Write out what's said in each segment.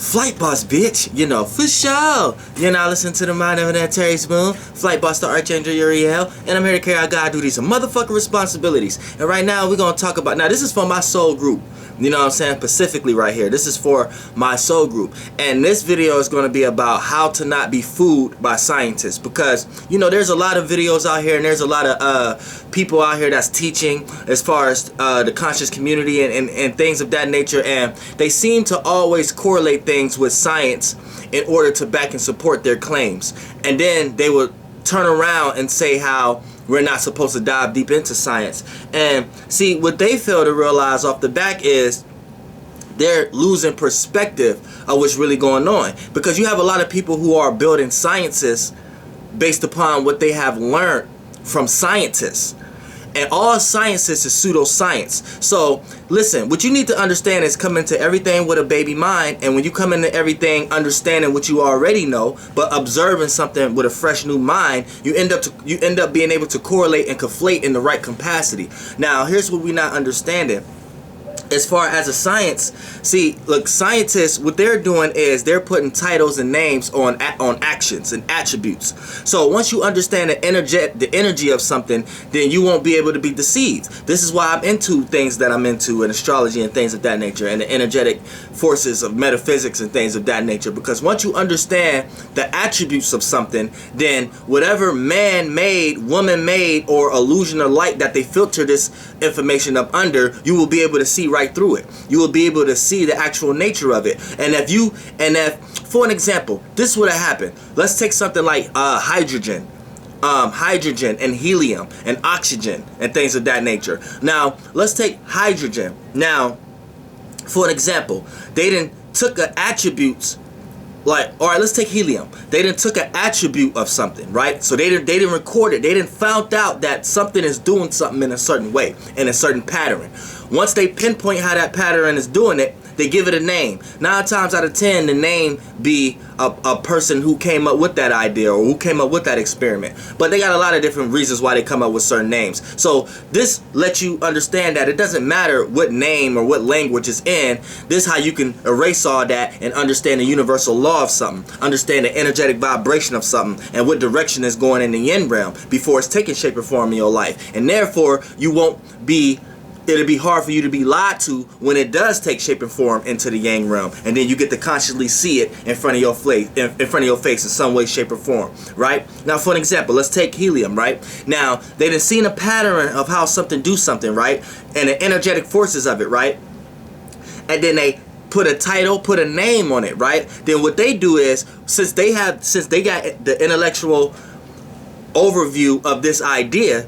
Flight Boss, bitch, you know, for sure. You're now listening to the mind of that Terry Spoon, Flight Boss, the Archangel Uriel, and I'm here to carry out God duties and motherfucking responsibilities. And right now, we're going to talk about, now this is for my soul group, you know what I'm saying, specifically right here. This is for my soul group. And this video is going to be about how to not be fooled by scientists. Because, you know, there's a lot of videos out here and there's a lot of people out here that's teaching as far as the conscious community and things of that nature. And they seem to always correlate things with science in order to back and support their claims. And then they will turn around and say how we're not supposed to dive deep into science. And see, what they fail to realize off the back is they're losing perspective of what's really going on. Because you have a lot of people who are building sciences based upon what they have learned from scientists. And all sciences is pseudoscience. So listen, what you need to understand is come into everything with a baby mind. And when you come into everything understanding what you already know, but observing something with a fresh new mind, you end up being able to correlate and conflate in the right capacity. Now, here's what we're not understanding. As far as a science, see, look, scientists, what they're doing is they're putting titles and names on actions and attributes. So once you understand the energy of something, then you won't be able to be deceived. This is why I'm into things that I'm into in astrology and things of that nature, and the energetic forces of metaphysics and things of that nature. Because once you understand the attributes of something, then whatever man-made, woman-made, or illusion of light that they filter this information up under, you will be able to see right through it. You will be able to see the actual nature of it. And if for an example, this would have happened. Let's take something like hydrogen and helium and oxygen and things of that nature. Now, let's take hydrogen. Now, for an example, they didn't took attributes. Like, all right, let's take helium. They didn't took an attribute of something, right? So they didn't record it. They didn't found out that something is doing something in a certain way, in a certain pattern. Once they pinpoint how that pattern is doing it, they give it a name. 9 times out of 10, the name be a person who came up with that idea or who came up with that experiment. But they got a lot of different reasons why they come up with certain names. So this lets you understand that it doesn't matter what name or what language is in. This is how you can erase all that and understand the universal law of something. Understand the energetic vibration of something and what direction is going in the yin realm before it's taking shape or form in your life. And therefore, you won't be... it'll be hard for you to be lied to when it does take shape and form into the yang realm, and then you get to consciously see it in front of your face in some way, shape, or form, right? Now, for an example, let's take helium, right? Now, they done seen a pattern of how something do something, right? And the energetic forces of it, right? And then they put a title, put a name on it, right? Then what they do is, since they got the intellectual overview of this idea,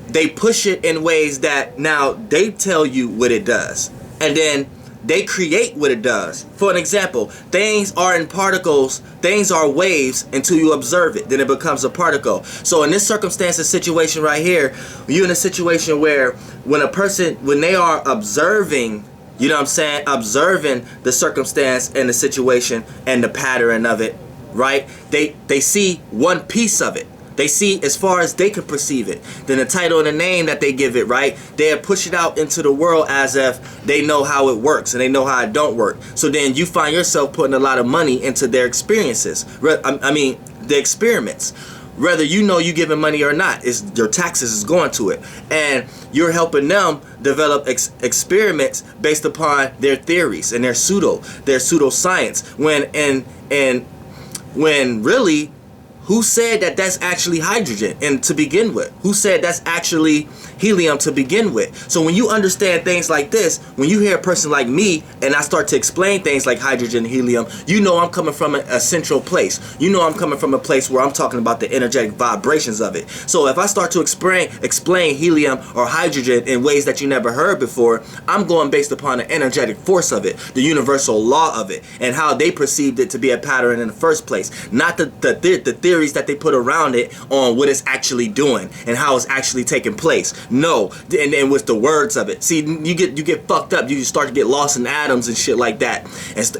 they push it in ways that now they tell you what it does. And then they create what it does. For an example, things are in particles, things are waves until you observe it. Then it becomes a particle. So in this circumstance and situation right here, you're in a situation where when they are observing, you know what I'm saying, observing the circumstance and the situation and the pattern of it, right? They see one piece of it. They see as far as they can perceive it. Then the title and the name that they give it, right? They push it out into the world as if they know how it works and they know how it don't work. So then you find yourself putting a lot of money into their experiences. The experiments. Whether you know you giving money or not, your taxes is going to it. And you're helping them develop experiments based upon their theories and their pseudoscience. When really, who said that that's actually hydrogen and to begin with? Who said that's actually helium to begin with? So when you understand things like this, when you hear a person like me and I start to explain things like hydrogen and helium, you know I'm coming from a central place. You know I'm coming from a place where I'm talking about the energetic vibrations of it. So if I start to explain helium or hydrogen in ways that you never heard before, I'm going based upon the energetic force of it, the universal law of it, and how they perceived it to be a pattern in the first place. Not the theories that they put around it on what it's actually doing and how it's actually taking place. No, and with the words of it. See, you get fucked up. You start to get lost in atoms and shit like that,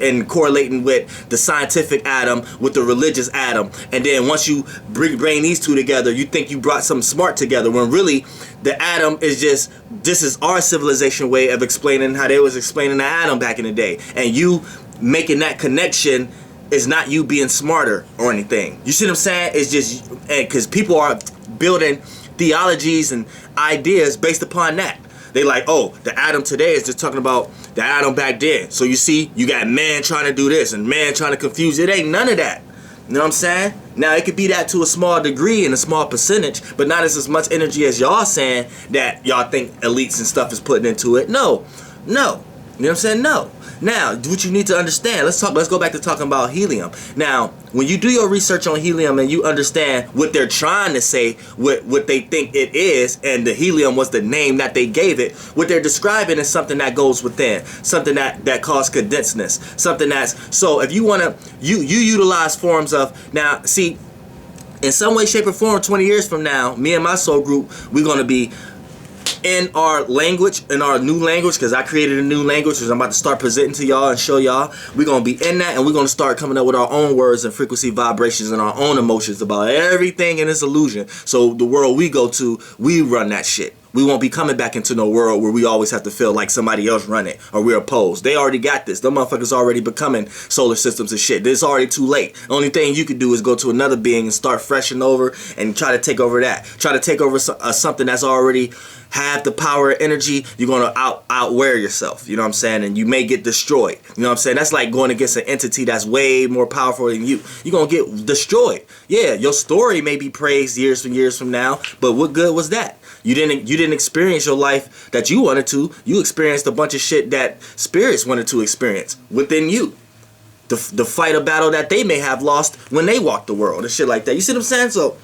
and correlating with the scientific atom with the religious atom. And then once you bring these two together, you think you brought something smart together, when really the atom is just, this is our civilization way of explaining how they was explaining the atom back in the day. And you making that connection is not you being smarter or anything. You see what I'm saying? It's just because people are building theologies and ideas based upon that. They like, oh, the atom today is just talking about the atom back then. So you see, you got man trying to do this and man trying to confuse. It ain't none of that. You know what I'm saying? Now, it could be that to a small degree and a small percentage, but not as much energy as y'all saying that y'all think elites and stuff is putting into it. No. You know what I'm saying? No. Now, what you need to understand, let's go back to talking about helium. Now, when you do your research on helium and you understand what they're trying to say, what they think it is, and the helium was the name that they gave it, what they're describing is something that goes within, something that causes condensedness, something that's, so if you want to, you utilize forms of, now, see, in some way, shape, or form, 20 years from now, me and my soul group, we're going to be in our language, in our new language, because I created a new language, which I'm about to start presenting to y'all and show y'all. We're going to be in that, and we're going to start coming up with our own words and frequency vibrations and our own emotions about everything in this illusion. So the world we go to, we run that shit. We won't be coming back into no world where we always have to feel like somebody else run it or we're opposed. They already got this. Them motherfuckers already becoming solar systems and shit. It's already too late. The only thing you can do is go to another being and start fresh and over and try to take over that. Try to take over something that's already have the power and energy. You're going to outwear yourself. You know what I'm saying? And you may get destroyed. You know what I'm saying? That's like going against an entity that's way more powerful than you. You're going to get destroyed. Yeah, your story may be praised years from now, but what good was that? You didn't experience your life that you wanted to. You experienced a bunch of shit that spirits wanted to experience within you. The fight or battle that they may have lost when they walked the world and shit like that. You see what I'm saying? So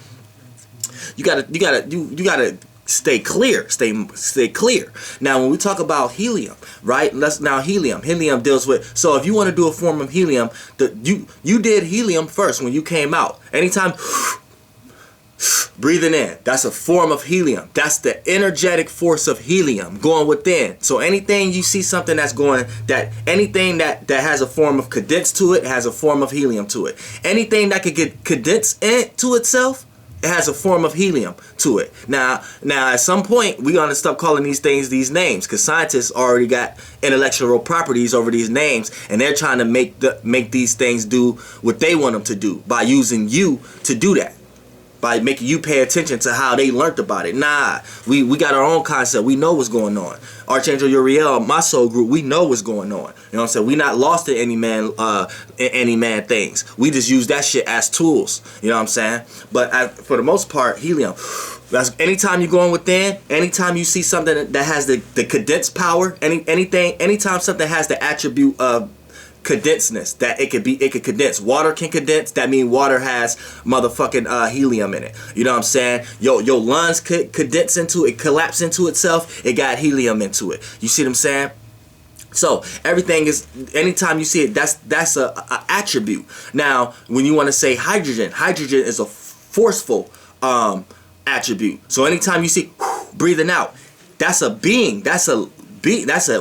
you gotta stay clear. Stay clear. Now when we talk about helium, right? Helium deals with, so if you want to do a form of helium, you did helium first when you came out. Anytime breathing in, that's a form of helium. That's the energetic force of helium going within. So anything you see something that's going, that anything that has a form of condense to it has a form of helium to it. Anything that could get condensed into itself, it has a form of helium to it. Now at some point we're gonna stop calling these things these names, because scientists already got intellectual properties over these names, and they're trying to make these things do what they want them to do by using you to do that, by making you pay attention to how they learned about it. Nah, we got our own concept. We know what's going on. Archangel Uriel, my soul group, we know what's going on. You know what I'm saying? We not lost in any man things. We just use that shit as tools. You know what I'm saying? But for the most part, helium. That's anytime you're going within, anytime you see something that has the condensed power, anytime something has the attribute of condensedness, that it could condense. Water can condense. That means water has motherfucking helium in it. You know what I'm saying? Your lungs could condense into it, collapse into itself. It got helium into it. You see what I'm saying? So everything is, anytime you see it, that's a attribute. Now, when you want to say hydrogen is a forceful attribute. So anytime you see breathing out, that's a being. That's a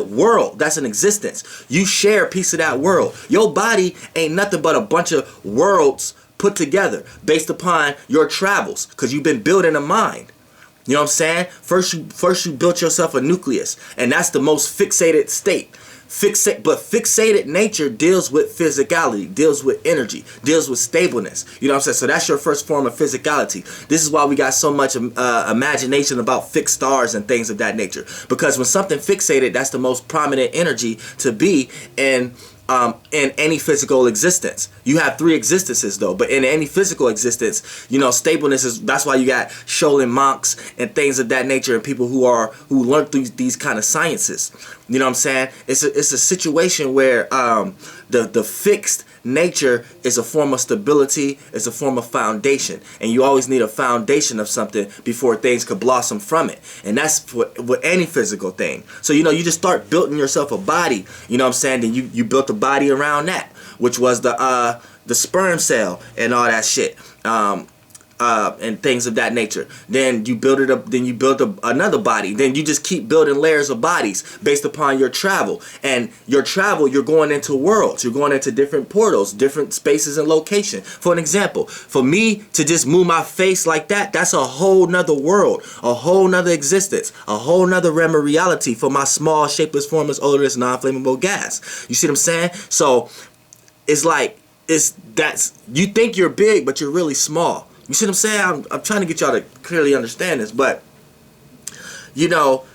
world. That's an existence. You share a piece of that world. Your body ain't nothing but a bunch of worlds put together based upon your travels, because you've been building a mind. You know what I'm saying? First you built yourself a nucleus, and that's the most fixated state. But fixated nature deals with physicality, deals with energy, deals with stableness. You know what I'm saying? So that's your first form of physicality. This is why we got so much imagination about fixed stars and things of that nature. Because when something fixated, that's the most prominent energy to be in any physical existence. You have three existences though, but in any physical existence, you know, stableness is, that's why you got Shaolin monks and things of that nature, and people who learn these kind of sciences. You know what I'm saying? It's a situation where the fixed nature is a form of stability, it's a form of foundation, and you always need a foundation of something before things could blossom from it. And that's with any physical thing. So you know, you just start building yourself a body, you know what I'm saying? Then you built a body around that, which was the sperm cell and all that shit. and things of that nature. Then you build it up. Then you build another body. Then you just keep building layers of bodies based upon your travel. And your travel, you're going into worlds. You're going into different portals, different spaces and location. For an example, for me to just move my face like that, that's a whole nother world, a whole nother existence, a whole nother realm of reality for my small, shapeless, formless, odorless, non-flammable gas. You see what I'm saying? So it's like you think you're big, but you're really small. You see what I'm saying? I'm trying to get y'all to clearly understand this, but you know,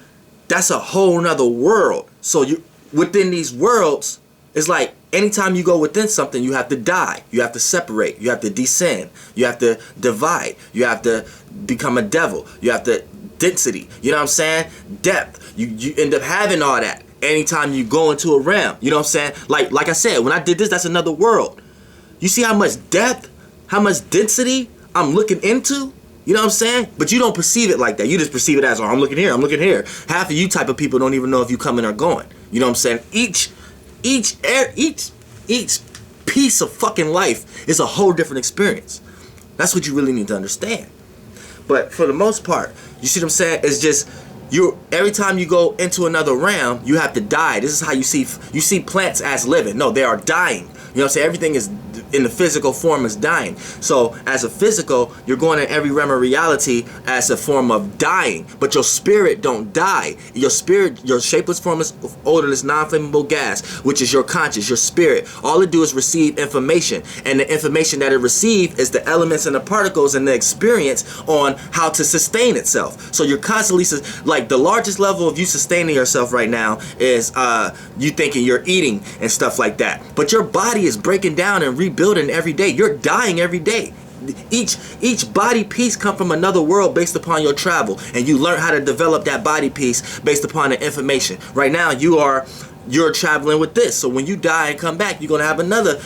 that's a whole nother world. So you within these worlds, it's like anytime you go within something, you have to die. You have to separate. You have to descend. You have to divide. You have to become a devil. You have to density. You know what I'm saying? Depth. You end up having all that anytime you go into a realm. You know what I'm saying? Like I said, when I did this, that's another world. You see how much depth, how much density I'm looking into? You know what I'm saying? But you don't perceive it like that. You just perceive it as, oh, I'm looking here, I'm looking here. Half of you type of people don't even know if you coming or going. You know what I'm saying? Each piece of fucking life is a whole different experience. That's what you really need to understand. But for the most part, you see what I'm saying? It's just every time you go into another realm, you have to die. This is how you see plants as living. No, they are dying. You know what I'm saying? Everything is in the physical form is dying. So as a physical, you're going in every realm of reality as a form of dying. But your spirit don't die. Your spirit, your shapeless, formless, odorless, non-flammable gas, which is your conscious, your spirit. All it do is receive information. And the information that it receives is the elements and the particles and the experience on how to sustain itself. So you're constantly, like the largest level of you sustaining yourself right now is you thinking you're eating and stuff like that. But your body is breaking down and rebuilding every day. You're dying every day. Each body piece come from another world based upon your travel, and you learn how to develop that body piece based upon the information. Right now you're traveling with this, so when you die and come back, you're gonna have another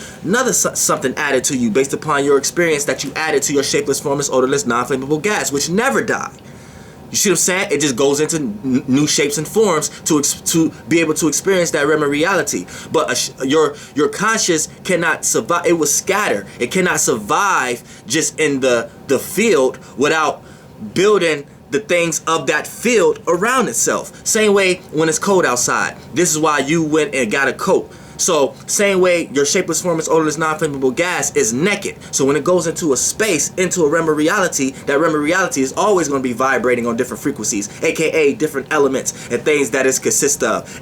something added to you based upon your experience that you added to your shapeless, formless, odorless, non-flammable gas, which never die. You see what I'm saying? It just goes into new shapes and forms to be able to experience that realm of reality. But your conscious cannot survive. It will scatter. It cannot survive just in the field without building the things of that field around itself. Same way when it's cold outside. This is why you went and got a coat. So same way your shapeless, formless, odorless, non-flammable gas is naked. So when it goes into a space, into a realm of reality, that realm of reality is always going to be vibrating on different frequencies, aka different elements and things that it consists of.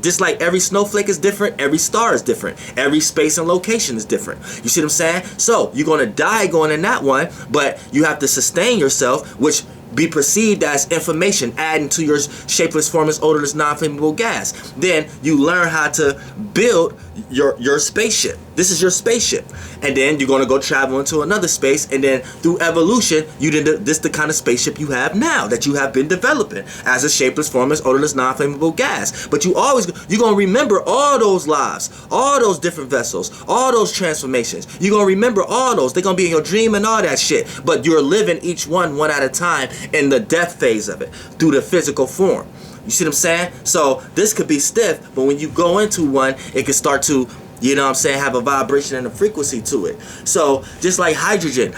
Just like every snowflake is different, every star is different, every space and location is different. You see what I'm saying? So you're going to die going in that one, but you have to sustain yourself, which be perceived as information adding to your shapeless, formless, odorless, non-flammable gas. Then you learn how to build your spaceship. This is your spaceship. And then you're going to go travel into another space, and then through evolution, this is the kind of spaceship you have now that you have been developing as a shapeless, formless, odorless, non-flammable gas. But you're going to remember all those lives, all those different vessels, all those transformations. You're going to remember all those. They're going to be in your dream and all that shit. But you're living each one at a time in the death phase of it through the physical form. You see what I'm saying? So this could be stiff, but when you go into one, it can start to, you know what I'm saying, have a vibration and a frequency to it. So just like hydrogen.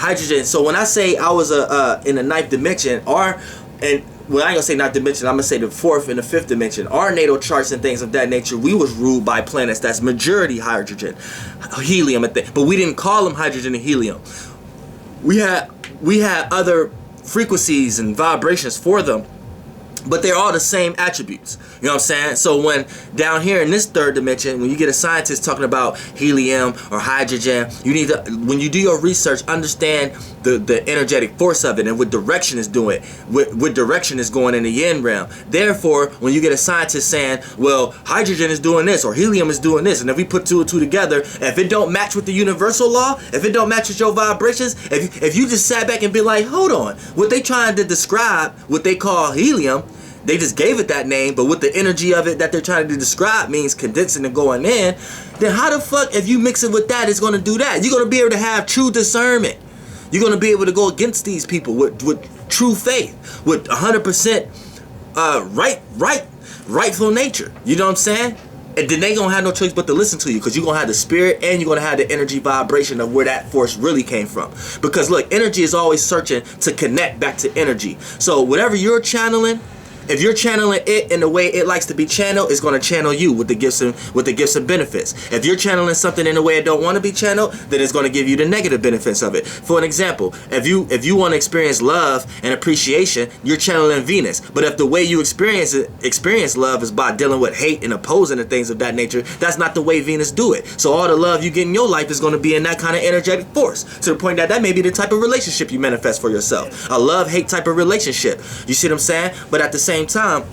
So when I say I was in the ninth dimension, well, I ain't gonna say ninth dimension, I'm gonna say the fourth and the fifth dimension. Our natal charts and things of that nature, we was ruled by planets that's majority hydrogen, helium, but we didn't call them hydrogen and helium. We had other frequencies and vibrations for them, but they're all the same attributes. You know what I'm saying? So when down here in this third dimension, when you get a scientist talking about helium or hydrogen, you need to, when you do your research, understand the energetic force of it and what direction is doing, what direction is going in the yin realm. Therefore, when you get a scientist saying, well, hydrogen is doing this or helium is doing this, and if we put two and two together, if it don't match with the universal law, if it don't match with your vibrations, if you just sat back and be like, hold on, what they trying to describe, what they call helium, they just gave it that name, but with the energy of it that they're trying to describe means condensing and going in, then how the fuck, if you mix it with that, it's going to do that? You're going to be able to have true discernment. You're going to be able to go against these people with true faith, with 100% rightful nature. You know what I'm saying? And then they gonna have no choice but to listen to you, because you're gonna have the spirit and you're gonna have the energy vibration of where that force really came from. Because look, energy is always searching to connect back to energy. So whatever you're channeling, if you're channeling it in the way it likes to be channeled, it's going to channel you with the gifts and benefits. If you're channeling something in a way it don't want to be channeled, then it's going to give you the negative benefits of it. For an example, if you want to experience love and appreciation, you're channeling Venus. But if the way you experience love is by dealing with hate and opposing and things of that nature, that's not the way Venus do it. So all the love you get in your life is going to be in that kind of energetic force, to the point that may be the type of relationship you manifest for yourself. A love-hate type of relationship. You see what I'm saying? But at the same time,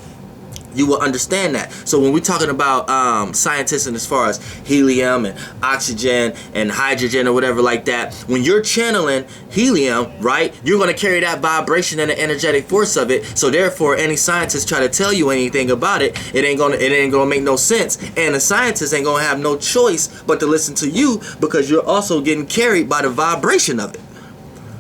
you will understand that. So when we're talking about scientists, and as far as helium and oxygen and hydrogen or whatever like that, when you're channeling helium, right, you're going to carry that vibration and the energetic force of it. So therefore, any scientist try to tell you anything about it, it ain't gonna make no sense. And the scientist ain't gonna have no choice but to listen to you, because you're also getting carried by the vibration of it.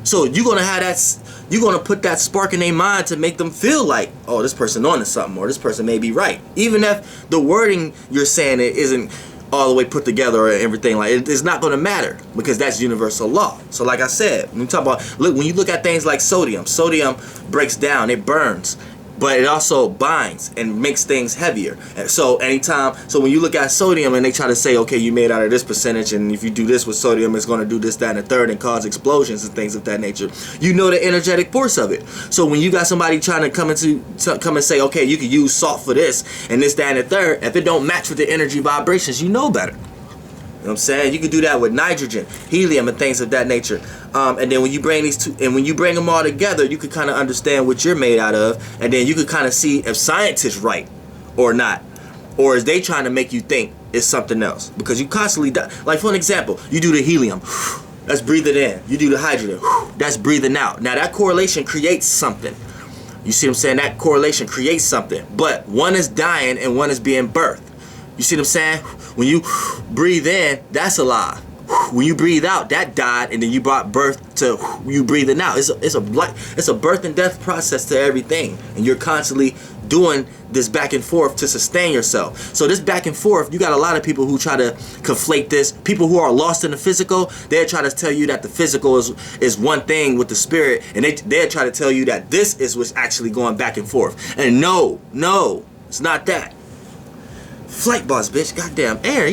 So you're gonna have that. You're going to put that spark in their mind to make them feel like, oh, this person on to something, or this person may be right. Even if the wording you're saying it isn't all the way put together or everything, like it's not going to matter, because that's universal law. So like I said, when you talk about, when you look at things like sodium breaks down, it burns, but it also binds and makes things heavier. So when you look at sodium and they try to say, okay, you made out of this percentage, and if you do this with sodium, it's going to do this, that, and the third, and cause explosions and things of that nature. You know the energetic force of it. So when you got somebody trying to come and say, okay, you could use salt for this and this, that, and the third, if it don't match with the energy vibrations, you know better. You know what I'm saying? You can do that with nitrogen, helium, and things of that nature. And then when you bring these two, and when you bring them all together, you can kind of understand what you're made out of, and then you can kind of see if science is right or not, or is they trying to make you think it's something else, because you constantly die. Like for an example, you do the helium, that's breathing in. You do the hydrogen, that's breathing out. Now that correlation creates something. You see what I'm saying? That correlation creates something, but one is dying and one is being birthed. You see what I'm saying? When you breathe in, that's alive. When you breathe out, that died, and then you brought birth to you breathing out. It's a birth and death process to everything, and you're constantly doing this back and forth to sustain yourself. So this back and forth, you got a lot of people who try to conflate this. People who are lost in the physical, they'll try to tell you that the physical is one thing with the spirit, and they'll try to tell you that this is what's actually going back and forth. And no, it's not that. Flight boss, bitch. Goddamn air.